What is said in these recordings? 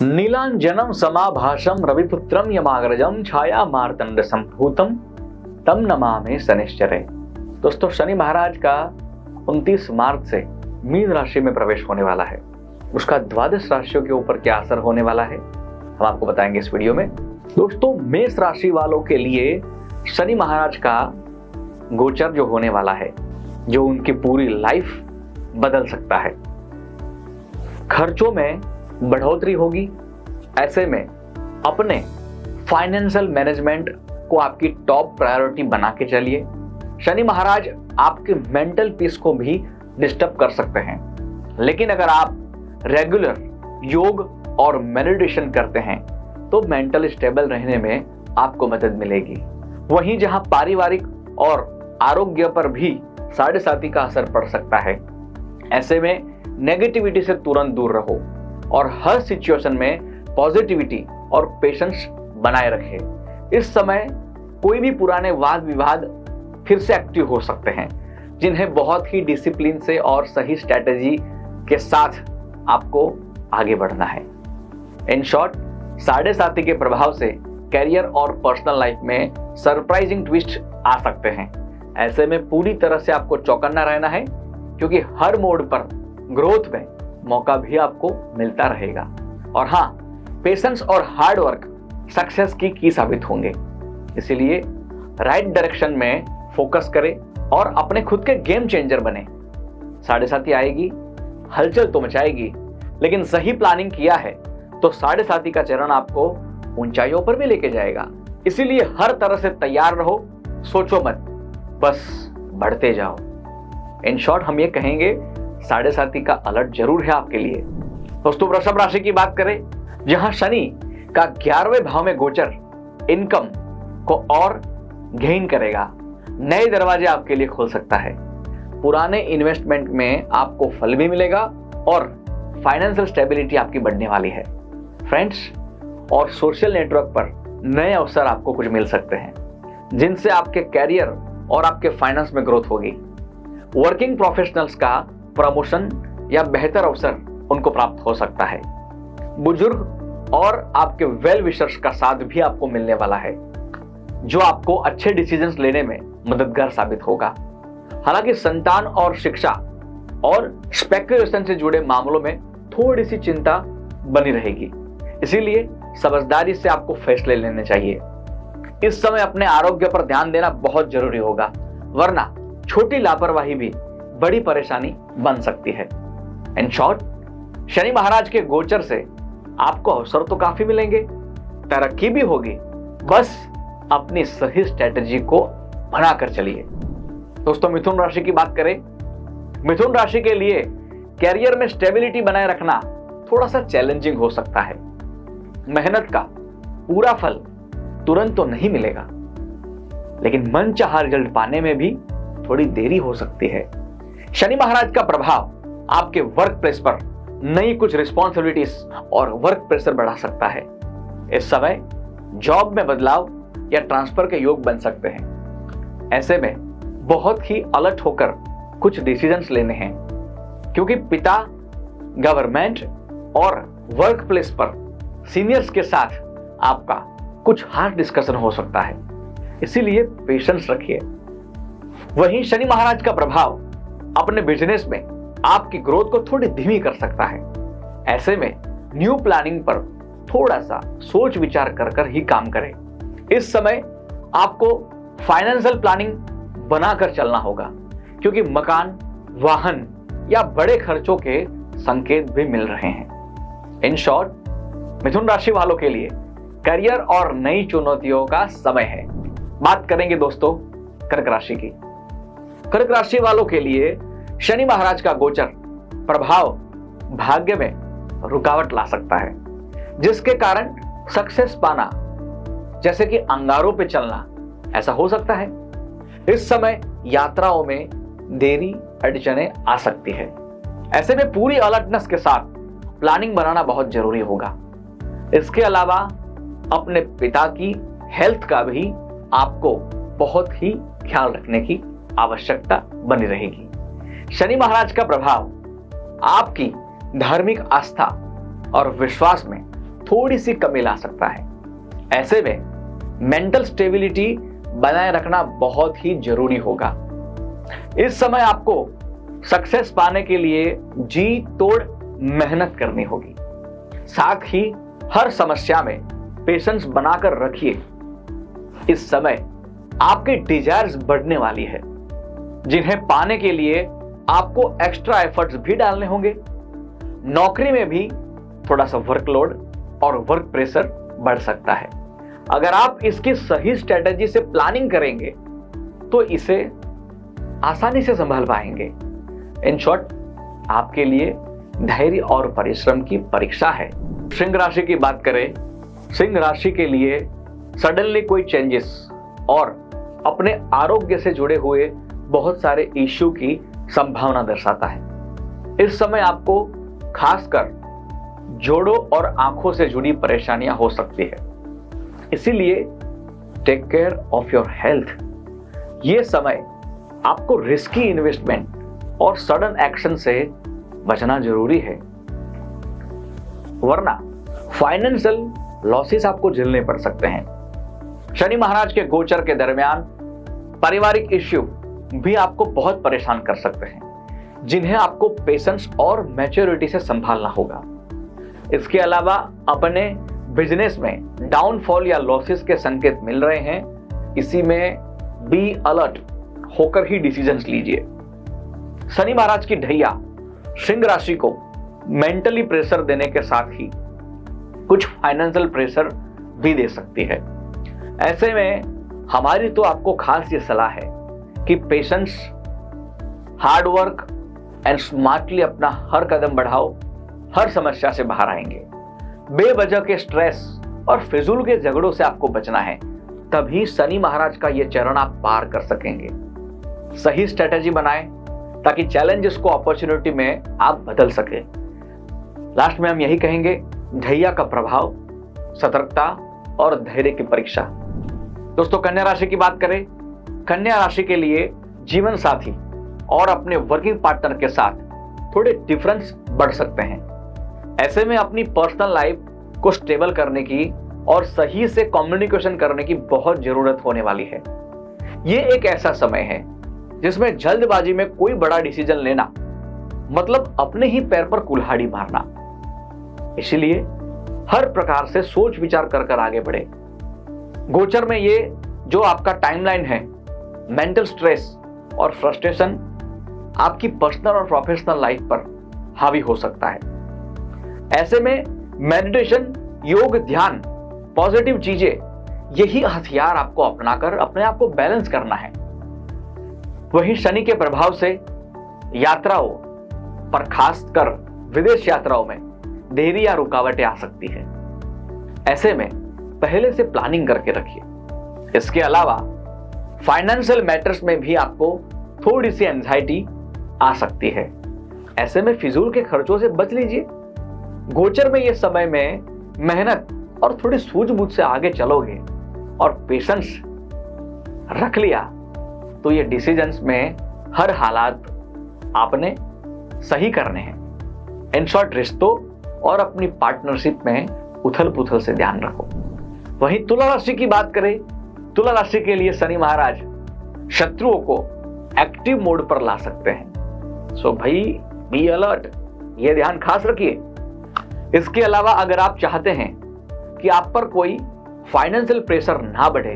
नीलांजनम समाभाषम रविपुत्रम यमाग्रजम छाया मार्तंड संभूतम तम नमामि शनिश्चरे। दोस्तों, शनि महाराज का 29 मार्च से मीन राशि में प्रवेश होने वाला है। उसका द्वादश राशियों के ऊपर क्या असर होने वाला है हम आपको बताएंगे इस वीडियो में। दोस्तों, मेष राशि वालों के लिए शनि महाराज का गोचर जो होने वाला है, जो उनकी पूरी लाइफ बदल सकता है। खर्चों में बढ़ोतरी होगी। ऐसे में अपने फाइनेंशियल मैनेजमेंट को आपकी टॉप प्रायोरिटी बना के चलिए। शनि महाराज आपके मेंटल पीस को भी डिस्टर्ब कर सकते हैं, लेकिन अगर आप रेगुलर योग और मेडिटेशन करते हैं तो मेंटल स्टेबल रहने में आपको मदद मिलेगी। वहीं जहां पारिवारिक और आरोग्य पर भी 7.5 का असर पड़ सकता है, ऐसे में नेगेटिविटी से तुरंत दूर रहो और हर सिचुएशन में पॉजिटिविटी और पेशेंस बनाए रखें। इस समय कोई भी पुराने वाद विवाद फिर से एक्टिव हो सकते हैं, जिन्हें बहुत ही डिसिप्लिन से और सही स्ट्रैटेजी के साथ आपको आगे बढ़ना है। इन शॉर्ट, 7.5 के प्रभाव से कैरियर और पर्सनल लाइफ में सरप्राइजिंग ट्विस्ट आ सकते हैं। ऐसे में पूरी तरह से आपको चौकन्ना रहना है, क्योंकि हर मोड़ पर ग्रोथ में मौका भी आपको मिलता रहेगा। और हाँ, पेशेंस और हार्ड वर्क सक्सेस की साबित होंगे। इसीलिए राइट डायरेक्शन में फोकस करें और अपने खुद के गेम चेंजर बने। 7.5 आएगी, हलचल तो मचाएगी, लेकिन सही प्लानिंग किया है तो 7.5 का चरण आपको ऊंचाइयों पर भी लेके जाएगा। इसीलिए हर तरह से तैयार रहो, सोचो मत, बस बढ़ते जाओ। इन शॉर्ट, हम ये कहेंगे 7.5 का अलर्ट जरूर है आपके लिए। दोस्तों, वृषभ राशि की बात करें, जहां शनि का 11वें भाव में गोचर इनकम को और गेन करेगा। नए दरवाजे आपके लिए खोल सकता है। पुराने इन्वेस्टमेंट में आपको फल भी मिलेगा और फाइनेंशियल स्टेबिलिटी आपकी बढ़ने वाली है। फ्रेंड्स और सोशल नेटवर्क पर नए अवसर आपको कुछ मिल सकते हैं, जिनसे आपके कैरियर और आपके फाइनेंस में ग्रोथ होगी। वर्किंग प्रोफेशनल्स का प्रमोशन या बेहतर अवसर उनको प्राप्त हो सकता है। बुजुर्ग और आपके वेल विशर्स का साथ भी आपको मिलने वाला है, जो आपको अच्छे डिसीजंस लेने में मददगार साबित होगा। हालांकि संतान और शिक्षा और स्पेकुलेशन से जुड़े मामलों में थोड़ी सी चिंता बनी रहेगी, इसीलिए समझदारी से आपको फैसले लेने चाहिए। इस समय अपने आरोग्य पर ध्यान देना बहुत जरूरी होगा, वरना छोटी लापरवाही भी बड़ी परेशानी बन सकती है। इन शॉर्ट, शनि महाराज के गोचर से आपको अवसर तो काफी मिलेंगे, तरक्की भी होगी, बस अपनी सही स्ट्रेटेजी को बनाकर चलिए। दोस्तों, मिथुन राशि की बात करें, मिथुन राशि के लिए कैरियर में स्टेबिलिटी बनाए रखना थोड़ा सा चैलेंजिंग हो सकता है। मेहनत का पूरा फल तुरंत तो नहीं मिलेगा, लेकिन मनचाहा रिजल्ट पाने में भी थोड़ी देरी हो सकती है। शनि महाराज का प्रभाव आपके वर्क प्लेस पर नई कुछ रिस्पॉन्सिबिलिटीज और वर्क प्रेशर बढ़ा सकता है। इस समय जॉब में बदलाव या ट्रांसफर के योग बन सकते हैं। ऐसे में बहुत ही अलर्ट होकर कुछ डिसीजंस लेने हैं, क्योंकि पिता, गवर्नमेंट और वर्क प्लेस पर सीनियर्स के साथ आपका कुछ हार्ड डिस्कशन हो सकता है, इसीलिए पेशेंस रखिए। वहीं शनि महाराज का प्रभाव अपने बिजनेस में आपकी ग्रोथ को थोड़ी धीमी कर सकता है। ऐसे में न्यू प्लानिंग पर थोड़ा सा सोच विचार कर ही काम करें। इस समय आपको फाइनेंशियल प्लानिंग बनाकर चलना होगा, क्योंकि मकान, वाहन या बड़े खर्चों के संकेत भी मिल रहे हैं। इन शॉर्ट, मिथुन राशि वालों के लिए करियर और नई चुनौतियों का समय है। बात करेंगे दोस्तों कर्क राशि की। कर्क राशि वालों के लिए शनि महाराज का गोचर प्रभाव भाग्य में रुकावट ला सकता है, जिसके कारण सक्सेस पाना, जैसे कि अंगारों पे चलना, ऐसा हो सकता है। इस समय यात्राओं में देरी, अड़चने आ सकती है। ऐसे में पूरी अलर्टनेस के साथ प्लानिंग बनाना बहुत जरूरी होगा। इसके अलावा अपने पिता की हेल्थ का भी आपको बहुत ही ख्याल रखने की आवश्यकता बनी रहेगी। शनि महाराज का प्रभाव आपकी धार्मिक आस्था और विश्वास में थोड़ी सी कमी ला सकता है। ऐसे में मेंटल स्टेबिलिटी बनाए रखना बहुत ही जरूरी होगा। इस समय आपको सक्सेस पाने के लिए जी तोड़ मेहनत करनी होगी। साथ ही हर समस्या में पेशेंस बनाकर रखिए। इस समय आपकी डिजायर्स बढ़ने वाली है, जिन्हें पाने के लिए आपको एक्स्ट्रा एफर्ट्स भी डालने होंगे। नौकरी में भी थोड़ा सा वर्कलोड और वर्क प्रेशर बढ़ सकता है। अगर आप इसकी सही स्ट्रेटेजी से प्लानिंग करेंगे तो इसे आसानी से संभाल पाएंगे। इन शॉर्ट, आपके लिए धैर्य और परिश्रम की परीक्षा है। सिंह राशि की बात करें, सिंह राशि के लिए सडनली कोई चेंजेस और अपने आरोग्य से जुड़े हुए बहुत सारे इश्यू की संभावना दर्शाता है। इस समय आपको खासकर जोड़ों और आंखों से जुड़ी परेशानियां हो सकती है, इसीलिए take care of your health. ये समय आपको रिस्की इन्वेस्टमेंट और सडन एक्शन से बचना जरूरी है, वरना फाइनेंशियल लॉसेस आपको झेलने पड़ सकते हैं। शनि महाराज के गोचर के दरमियान पारिवारिक इश्यू भी आपको बहुत परेशान कर सकते हैं, जिन्हें आपको पेशेंस और मैच्योरिटी से संभालना होगा। इसके अलावा अपने बिजनेस में डाउनफॉल या लॉसेस के संकेत मिल रहे हैं, इसी में बी अलर्ट होकर ही डिसीजंस लीजिए। शनि महाराज की ढैया सिंह राशि को मेंटली प्रेशर देने के साथ ही कुछ फाइनेंशियल प्रेशर भी दे सकती है। ऐसे में हमारी तो आपको खास ये सलाह है कि patience, hard work and smartly अपना हर कदम बढ़ाओ, हर समस्या से बाहर आएंगे। बेवजह के स्ट्रेस और फिजूल के झगड़ों से आपको बचना है, तभी शनि महाराज का यह चरण आप पार कर सकेंगे। सही स्ट्रेटेजी बनाएं ताकि चैलेंजेस को अपॉर्चुनिटी में आप बदल सके। लास्ट में हम यही कहेंगे, ढैया का प्रभाव, सतर्कता और धैर्य की परीक्षा। दोस्तों, कन्या राशि की बात करें, कन्या राशि के लिए जीवन साथी और अपने वर्किंग पार्टनर के साथ थोड़े डिफरेंस बढ़ सकते हैं। ऐसे में अपनी पर्सनल लाइफ को स्टेबल करने की और सही से कम्युनिकेशन करने की बहुत जरूरत होने वाली है। ये एक ऐसा समय है जिसमें जल्दबाजी में कोई बड़ा डिसीजन लेना मतलब अपने ही पैर पर कुल्हाड़ी मारना। इसलिए हर प्रकार से सोच विचार कर कर आगे बढ़े। गोचर में ये जो आपका टाइमलाइन है, मेंटल स्ट्रेस और फ्रस्ट्रेशन आपकी पर्सनल और प्रोफेशनल लाइफ पर हावी हो सकता है। ऐसे में मेडिटेशन, योग, ध्यान, पॉजिटिव चीजें, यही हथियार आपको अपनाकर अपने आप को बैलेंस करना है। वहीं शनि के प्रभाव से यात्राओं पर, खासकर विदेश यात्राओं में देरी या रुकावटें आ सकती है। ऐसे में पहले से प्लानिंग करके रखिए। इसके अलावा फाइनेंशियल मैटर्स में भी आपको थोड़ी सी एंजाइटी आ सकती है। ऐसे में फिजूल के खर्चों से बच लीजिए। गोचर में ये समय में मेहनत और थोड़ी सूझबूझ से आगे चलोगे और पेशेंस रख लिया तो ये डिसीजंस में हर हालात आपने सही करने हैं। इन शॉर्ट, रिश्तों और अपनी पार्टनरशिप में उथल पुथल से ध्यान रखो। वहीं तुला राशि की बात करें, तुला राशि के लिए शनि महाराज शत्रुओं को एक्टिव मोड पर ला सकते हैं। सो भाई, बी अलर्ट, ये ध्यान खास रखिए। इसके अलावा अगर आप चाहते हैं कि आप पर कोई फाइनेंशियल प्रेशर ना बढ़े,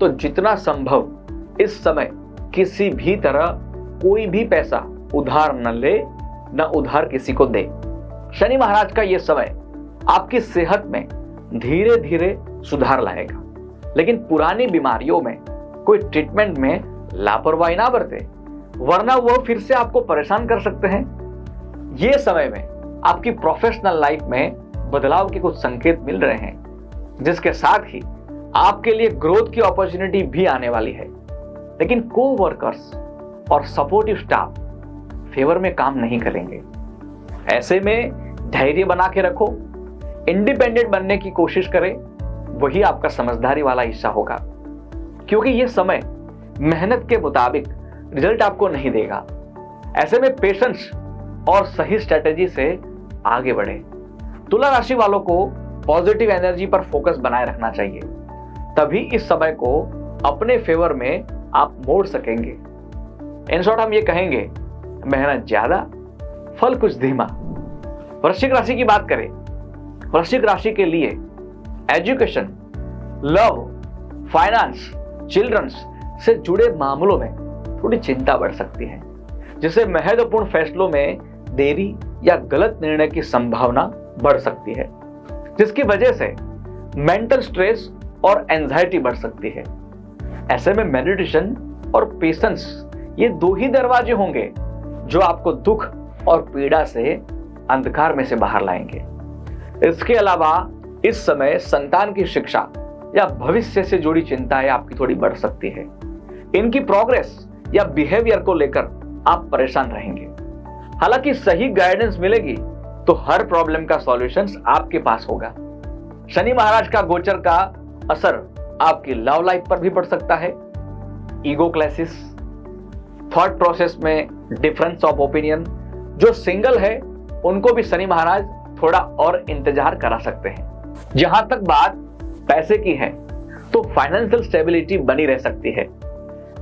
तो जितना संभव इस समय किसी भी तरह कोई भी पैसा उधार न ले, न उधार किसी को दे। शनि महाराज का यह समय आपकी सेहत में धीरे धीरे सुधार लाएगा, लेकिन पुरानी बीमारियों में कोई ट्रीटमेंट में लापरवाही ना बरते, वरना वह फिर से आपको परेशान कर सकते हैं। ये समय में आपकी प्रोफेशनल लाइफ में बदलाव के कुछ संकेत मिल रहे हैं, जिसके साथ ही आपके लिए ग्रोथ की अपॉर्चुनिटी भी आने वाली है। लेकिन कोवर्कर्स और सपोर्टिव स्टाफ फेवर में काम नहीं करेंगे। ऐसे में धैर्य बना के रखो, इंडिपेंडेंट बनने की कोशिश करें, वही आपका समझदारी वाला हिस्सा होगा, क्योंकि यह समय मेहनत के मुताबिक रिजल्ट आपको नहीं देगा। ऐसे में पेशेंस और सही स्ट्रेटेजी से आगे बढ़े। तुला राशि वालों को पॉजिटिव एनर्जी पर फोकस बनाए रखना चाहिए, तभी इस समय को अपने फेवर में आप मोड़ सकेंगे। इन शॉर्ट हम ये कहेंगे, मेहनत ज्यादा, फल कुछ धीमा। वृश्चिक राशि की बात करें, वृश्चिक राशि के लिए एजुकेशन, लव, फाइनेंस, चिल्ड्रंस से जुड़े मामलों में थोड़ी चिंता बढ़ सकती है, जिससे महत्वपूर्ण फैसलों में देरी या गलत निर्णय की संभावना बढ़ सकती है, जिसकी वजह से मेंटल स्ट्रेस और एंजाइटी बढ़ सकती है। ऐसे में मेडिटेशन और पेशेंस ये दो ही दरवाजे होंगे जो आपको दुख और पीड़ा से, अंधकार में से बाहर लाएंगे। इसके अलावा इस समय संतान की शिक्षा या भविष्य से जुड़ी चिंताएं आपकी थोड़ी बढ़ सकती है। इनकी प्रोग्रेस या बिहेवियर को लेकर आप परेशान रहेंगे। हालांकि सही गाइडेंस मिलेगी तो हर प्रॉब्लम का सॉल्यूशन आपके पास होगा। शनि महाराज का गोचर का असर आपकी लव लाइफ पर भी पड़ सकता है। ईगो क्लैशेस, थॉट प्रोसेस में डिफरेंस ऑफ ओपिनियन, जो सिंगल है उनको भी शनि महाराज थोड़ा और इंतजार करा सकते हैं। जहां तक बात पैसे की है तो फाइनेंशियल स्टेबिलिटी बनी रह सकती है।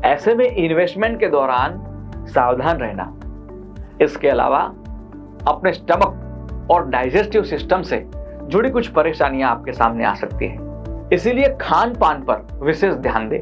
ऐसे में इन्वेस्टमेंट के दौरान सावधान रहना। इसके अलावा अपने स्टमक और डाइजेस्टिव सिस्टम से जुड़ी कुछ परेशानियां आपके सामने आ सकती हैं, इसीलिए खान पान पर विशेष ध्यान दें।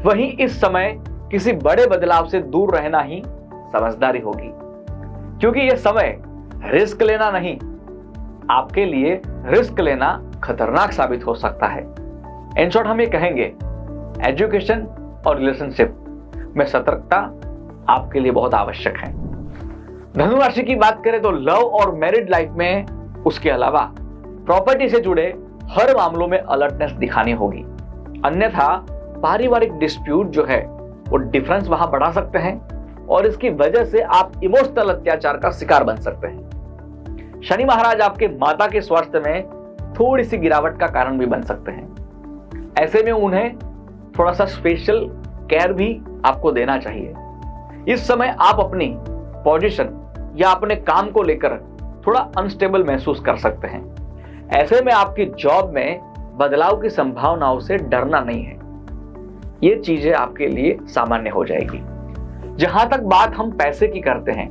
वहीं इस समय किसी बड़े बदलाव से दूर रहना ही समझदारी होगी, क्योंकि यह समय रिस्क लेना नहीं, आपके लिए रिस्क लेना खतरनाक साबित हो सकता है। इन शॉर्ट हम ये कहेंगे, एजुकेशन और रिलेशनशिप में सतर्कता आपके लिए बहुत आवश्यक है। धनु राशि की बात करें तो लव और मैरिड लाइफ में, उसके अलावा प्रॉपर्टी से जुड़े हर मामलों में अलर्टनेस दिखानी होगी, अन्यथा पारिवारिक डिस्प्यूट जो है वो डिफरेंस वहां बढ़ा सकते हैं और इसकी वजह से आप इमोशनल अत्याचार का शिकार बन सकते हैं। शनि महाराज आपके माता के स्वास्थ्य में थोड़ी सी गिरावट का कारण भी बन सकते हैं। ऐसे में उन्हें थोड़ा सा स्पेशल केयर भी आपको देना चाहिए। इस समय आप अपनी पोजीशन या अपने काम को लेकर थोड़ा अनस्टेबल महसूस कर सकते हैं। ऐसे में आपकी जॉब में बदलाव की संभावनाओं से डरना नहीं है, ये चीजें आपके लिए सामान्य हो जाएगी। जहां तक बात हम पैसे की करते हैं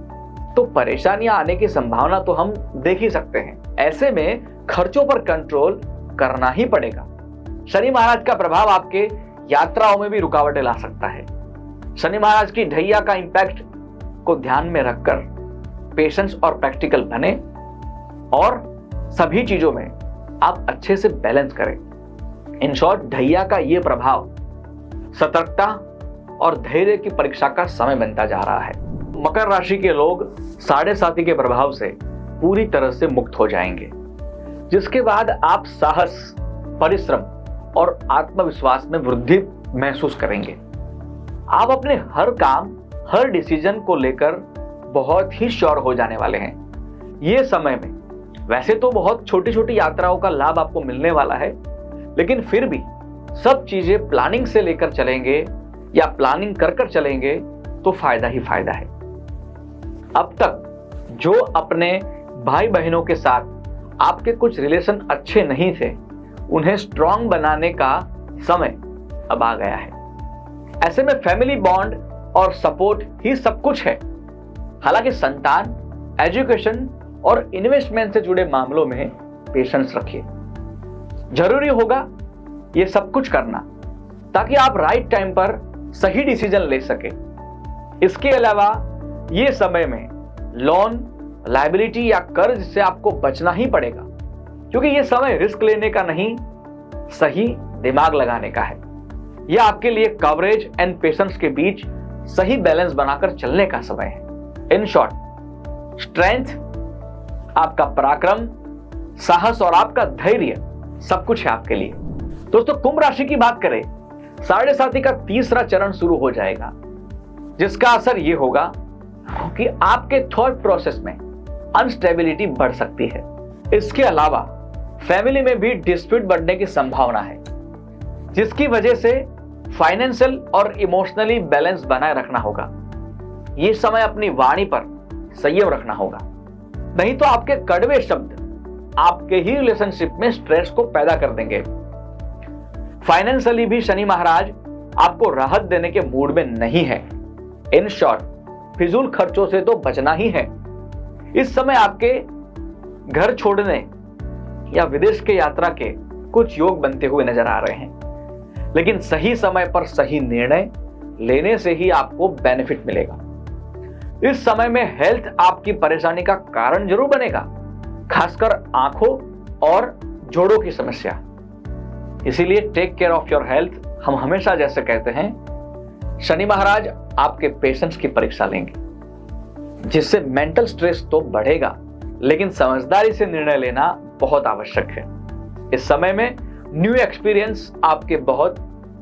तो परेशानियां आने की संभावना तो हम देख ही सकते हैं। ऐसे में खर्चों पर कंट्रोल करना ही पड़ेगा। शनि महाराज का प्रभाव आपके यात्राओं में भी रुकावटें ला सकता है। शनि महाराज की ढैया का इंपैक्ट को ध्यान में रखकर पेशेंस और प्रैक्टिकल बने और सभी चीजों में आप अच्छे से बैलेंस करें। इन शॉर्ट, ढैया का यह प्रभाव सतर्कता और धैर्य की परीक्षा का समय बनता जा रहा है। मकर राशि के लोग साढ़े साथी के प्रभाव से पूरी तरह से मुक्त हो जाएंगे, जिसके बाद आप साहस, परिश्रम और आत्मविश्वास में वृद्धि महसूस करेंगे। आप अपने हर काम, हर डिसीजन को लेकर बहुत ही श्योर हो जाने वाले हैं। ये समय में वैसे तो बहुत छोटी छोटी यात्राओं का लाभ आपको मिलने वाला है, लेकिन फिर भी सब चीजें प्लानिंग से लेकर चलेंगे या प्लानिंग कर कर चलेंगे तो फायदा ही फायदा है। अब तक जो अपने भाई बहनों के साथ आपके कुछ रिलेशन अच्छे नहीं थे, उन्हें स्ट्रांग बनाने का समय अब आ गया है। ऐसे में फैमिली बॉन्ड और सपोर्ट ही सब कुछ है। हालांकि संतान, एजुकेशन और इन्वेस्टमेंट से जुड़े मामलों में पेशेंस रखिए। जरूरी होगा ये सब कुछ करना ताकि आप राइट टाइम पर सही डिसीजन ले सके। इसके अलावा ये समय में लोन, लायबिलिटी या कर्ज से आपको बचना ही पड़ेगा, क्योंकि ये समय रिस्क लेने का नहीं, सही दिमाग लगाने का है। यह आपके लिए कवरेज एंड पेशेंस के बीच सही बैलेंस बनाकर चलने का समय है। इन शॉर्ट, स्ट्रेंथ, आपका पराक्रम, साहस और आपका धैर्य सब कुछ है आपके लिए। दोस्तों, कुंभ राशि की बात करें, साढ़े साथी का तीसरा चरण शुरू हो जाएगा, जिसका असर यह होगा कि आपके थॉट प्रोसेस में अनस्टेबिलिटी बढ़ सकती है। इसके अलावा फैमिली में भी डिस्प्यूट बढ़ने की संभावना है, जिसकी वजह से फाइनेंशियल और इमोशनली बैलेंस बनाए रखना होगा। यह समय अपनी वाणी पर संयम रखना होगा, नहीं तो आपके कड़वे शब्द आपके ही रिलेशनशिप में स्ट्रेस को पैदा कर देंगे। फाइनेंशियली भी शनि महाराज आपको राहत देने के मूड में नहीं है। इन शॉर्ट, फिजूल खर्चों से तो बचना ही है। इस समय आपके घर छोड़ने या विदेश के यात्रा के कुछ योग बनते हुए नजर आ रहे हैं, लेकिन सही समय पर सही निर्णय लेने से ही आपको बेनिफिट मिलेगा। इस समय में हेल्थ आपकी परेशानी का कारण जरूर बनेगा, खासकर आंखों और जोड़ों की समस्या। इसीलिए take care of your health हम हमेशा जैसे कहते हैं। शनि महाराज आपके पेशेंस की परीक्षा लेंगे, जिससे मेंटल स्ट्रेस तो बढ़ेगा, लेकिन समझदारी से निर्णय लेना बहुत आवश्यक है। इस समय में न्यू एक्सपीरियंस आपके बहुत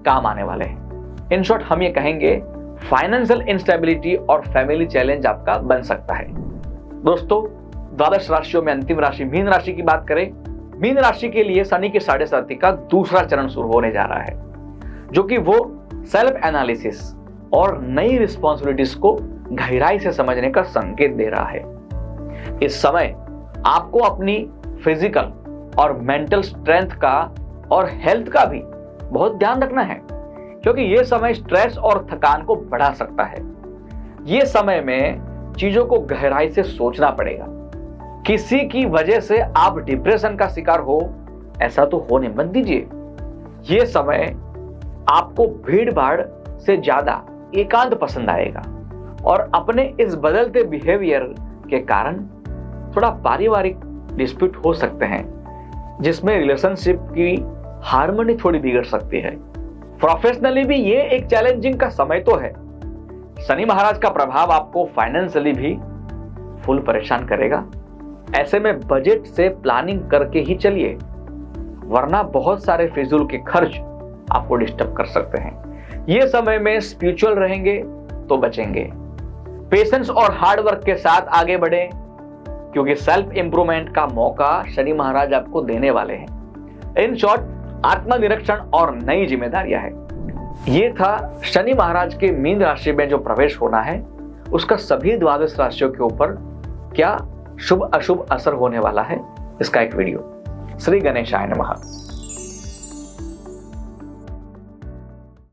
काम आने वाले हैं। इन शॉर्ट, हम ये कहेंगे फाइनेंशियल इंस्टेबिलिटी और फैमिली चैलेंज आपका बन सकता है। दोस्तों, द्वादश राशियों में अंतिम राशि मीन राशि की बात करें। मीन राशि के लिए शनि के साढ़े साथी का दूसरा चरण शुरू होने जा रहा है, जो कि वो सेल्फ एनालिसिस और नई रिस्पॉन्सिबिलिटीज को गहराई से समझने का संकेत दे रहा है। इस समय आपको अपनी फिजिकल और मेंटल स्ट्रेंथ का और हेल्थ का भी बहुत ध्यान रखना है, क्योंकि यह समय स्ट्रेस और थकान को बढ़ा सकता है। यह समय में चीजों को गहराई से सोचना पड़ेगा। किसी की वजह से आप डिप्रेशन का शिकार हो, ऐसा तो होने मत दीजिए। यह समय आपको भीड़ भाड़ से ज्यादा एकांत पसंद आएगा और अपने इस बदलते बिहेवियर के कारण थोड़ा पारिवारिक डिस्प्यूट हो सकते हैं, जिसमें रिलेशनशिप की हार्मनी थोड़ी बिगड़ सकती है। प्रोफेशनली भी ये एक चैलेंजिंग का समय तो है। शनि महाराज का प्रभाव आपको फाइनेंशियली भी फुल परेशान करेगा। ऐसे में बजट से प्लानिंग करके ही चलिए, वरना बहुत सारे फिजूल के खर्च आपको डिस्टर्ब कर सकते हैं। ये समय में स्पिरिचुअल रहेंगे तो बचेंगे। पेशेंस और हार्ड वर्क के साथ आगे बढ़ें, क्योंकि सेल्फ इंप्रूवमेंट का मौका शनि महाराज आपको देने वाले हैं। इन शॉर्ट, आत्मनिरीक्षण और नई जिम्मेदारियां हैं। ये था शनि महाराज के मीन राशि में जो प्रवेश होना है, उसका सभी द्वादश राशियों के ऊपर क्या शुभ अशुभ असर होने वाला है, इसका एक वीडियो। श्री गणेशाय नमः।